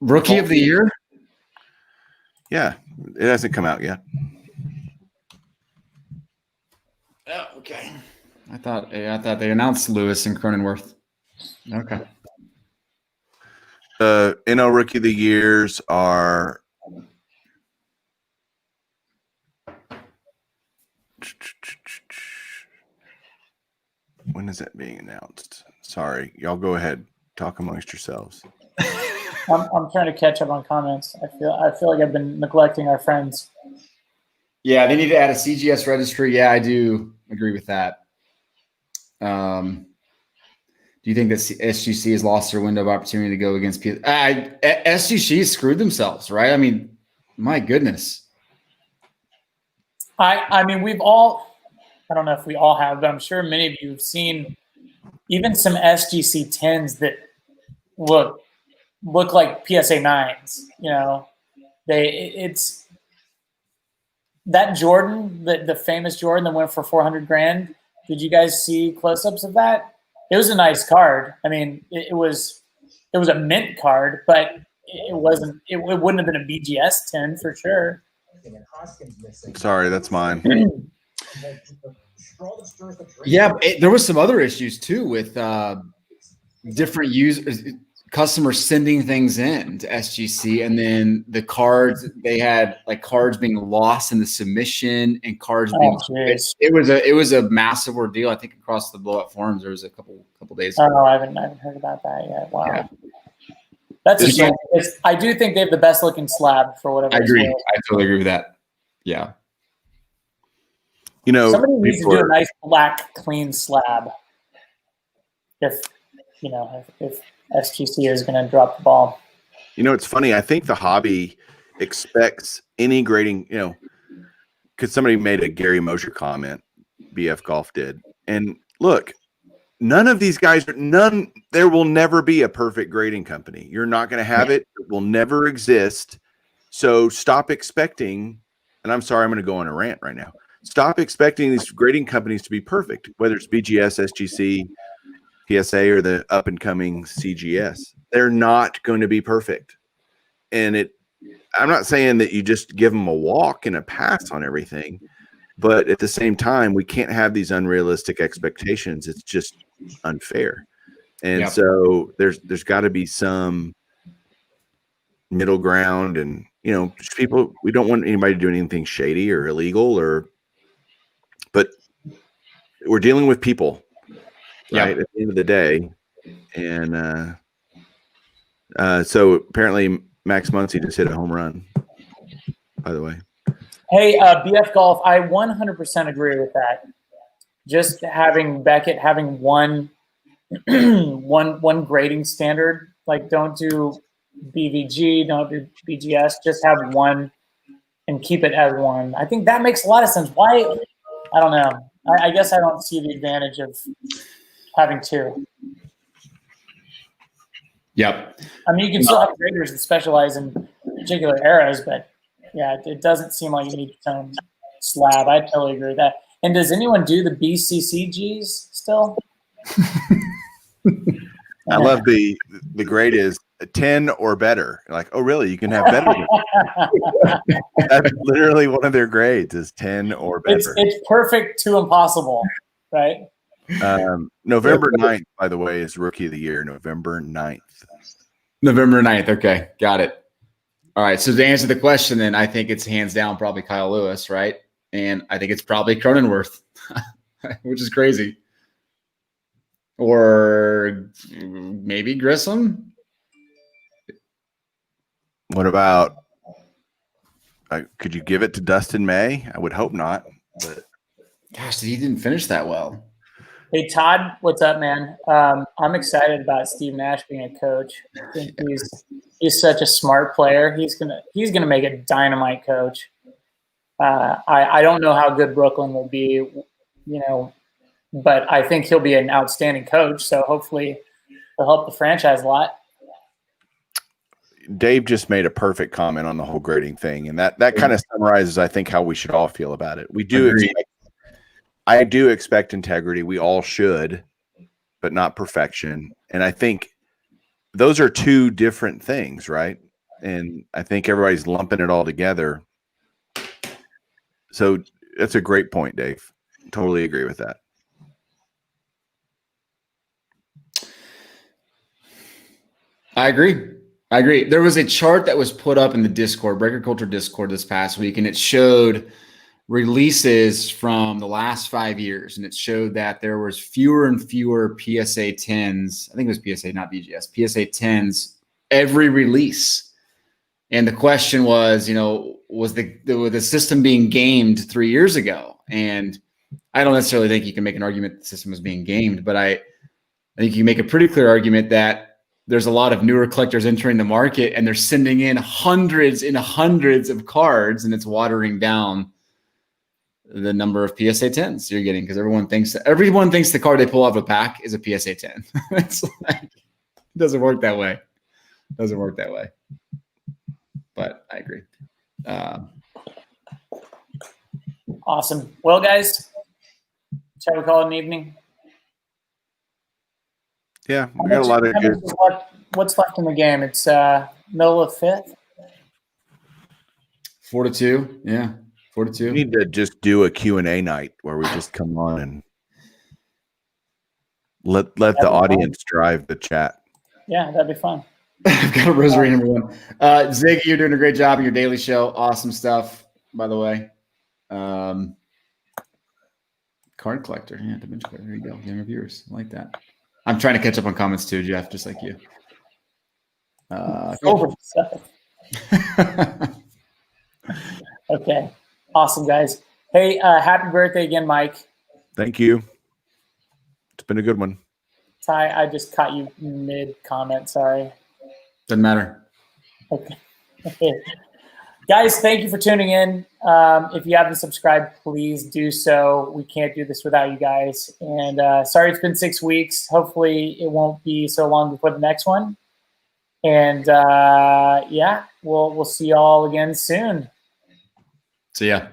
Rookie of the year? Yeah. It hasn't come out yet. Oh, okay. I thought they announced Lewis and Cronenworth. Okay. NL Rookie of the Years are when is that being announced? Sorry, y'all go ahead. Talk amongst yourselves. I'm trying to catch up on comments. I feel like I've been neglecting our friends. Yeah, they need to add a CGS registry. Yeah, I do agree with that. Do you think that SGC has lost their window of opportunity to go against PS? SGC screwed themselves, right? I mean, my goodness. I mean, we've all, I don't know if we all have, but I'm sure many of you have seen even some SGC 10s that look like PSA 9s. You know, it's that Jordan, the famous Jordan that went for 400 grand. Did you guys see close-ups of that? It was a nice card. I mean, it was a mint card, but it wasn't. It wouldn't have been a BGS 10 for sure. Sorry, that's mine. Yeah, there was some other issues too with different users, customers sending things in to SGC, and then the cards, they had like cards being lost in the submission and cards being. It was a massive ordeal. I think across the blowout forums there was a couple days ago. Oh, I haven't heard about that yet. Wow. Yeah. That's a shame. I do think they have the best looking slab for whatever. I agree. I totally agree with that. Yeah. You know, somebody needs to do a nice black clean slab. If SGC is going to drop the ball. You know, it's funny. I think the hobby expects any grading, you know, because somebody made a Gary Mosher comment, BF Golf did. And look, none of these guys, there will never be a perfect grading company. You're not going to have it. It will never exist. So stop expecting, and I'm sorry, I'm going to go on a rant right now. Stop expecting these grading companies to be perfect, whether it's BGS, SGC, PSA, or the up and coming CGS. They're not going to be perfect. And I'm not saying that you just give them a walk and a pass on everything, but at the same time, we can't have these unrealistic expectations. It's just unfair. And so there's got to be some middle ground, and you know, people, we don't want anybody to do anything shady or illegal, but we're dealing with people, right? At the end of the day. And so apparently Max Muncy just hit a home run, by the way. Hey, BF Golf, I 100% agree with that. Just having Beckett having one grading standard, like don't do BVG, don't do BGS, just have one and keep it as one. I think that makes a lot of sense. Why? I don't know. I guess I don't see the advantage of having two. Yep. I mean, you can still have graders that specialize in particular eras, but yeah, it doesn't seem like you need its own slab. I totally agree with that. And does anyone do the BCCGs still? I love the grade is a 10 or better. Like, oh, really? You can have better. That's literally one of their grades is 10 or better. It's perfect to impossible, right? November 9th, by the way, is Rookie of the Year. November 9th. November 9th. Okay. Got it. All right. So to answer the question, then I think it's hands down probably Kyle Lewis, right? And I think it's probably Cronenworth, which is crazy. Or maybe Grissom. What about, could you give it to Dustin May? I would hope not. But gosh, he didn't finish that well. Hey, Todd, what's up, man? I'm excited about Steve Nash being a coach. I think he's such a smart player. He's gonna make a dynamite coach. I don't know how good Brooklyn will be, you know, but I think he'll be an outstanding coach. So hopefully he'll help the franchise a lot. Dave just made a perfect comment on the whole grading thing, and that kind of summarizes, I think, how we should all feel about it. We do I do expect integrity. We all should, but not perfection. And I think those are two different things, right? And I think everybody's lumping it all together. So that's a great point, Dave. Totally agree with that. I agree. There was a chart that was put up in the Discord, Breaker Culture Discord, this past week, and it showed releases from the last 5 years, and it showed that there was fewer and fewer PSA 10s. I think it was PSA, not BGS, PSA 10s every release. And the question was, was the system being gamed 3 years ago? And I don't necessarily think you can make an argument that the system was being gamed, but I think you can make a pretty clear argument that there's a lot of newer collectors entering the market, and they're sending in hundreds and hundreds of cards, and it's watering down the number of PSA 10s you're getting, because everyone thinks the card they pull out of a pack is a PSA 10. It's like, it doesn't work that way. But I agree. Awesome. Well, guys, shall we call it an evening? Yeah, we got a lot of good. What's left in the game? It's middle of fifth. 4-2. Yeah, 4-2. We need to just do a Q&A night where we just come on and let the audience drive the chat. Yeah, that'd be fun. I've got a rosary number 1. Zig, you're doing a great job in your daily show. Awesome stuff, by the way. Card collector. Yeah, dimension collector. There you go. Young reviewers. I like that. I'm trying to catch up on comments too, Jeff, just like you. Okay. Awesome, guys. Hey, happy birthday again, Mike. Thank you. It's been a good one. Ty, I just caught you mid-comment. Sorry. Doesn't matter. Okay. Guys, thank you for tuning in. If you haven't subscribed, please do so. We can't do this without you guys. And sorry it's been 6 weeks. Hopefully it won't be so long before the next one. And yeah, we'll see you all again soon. See ya.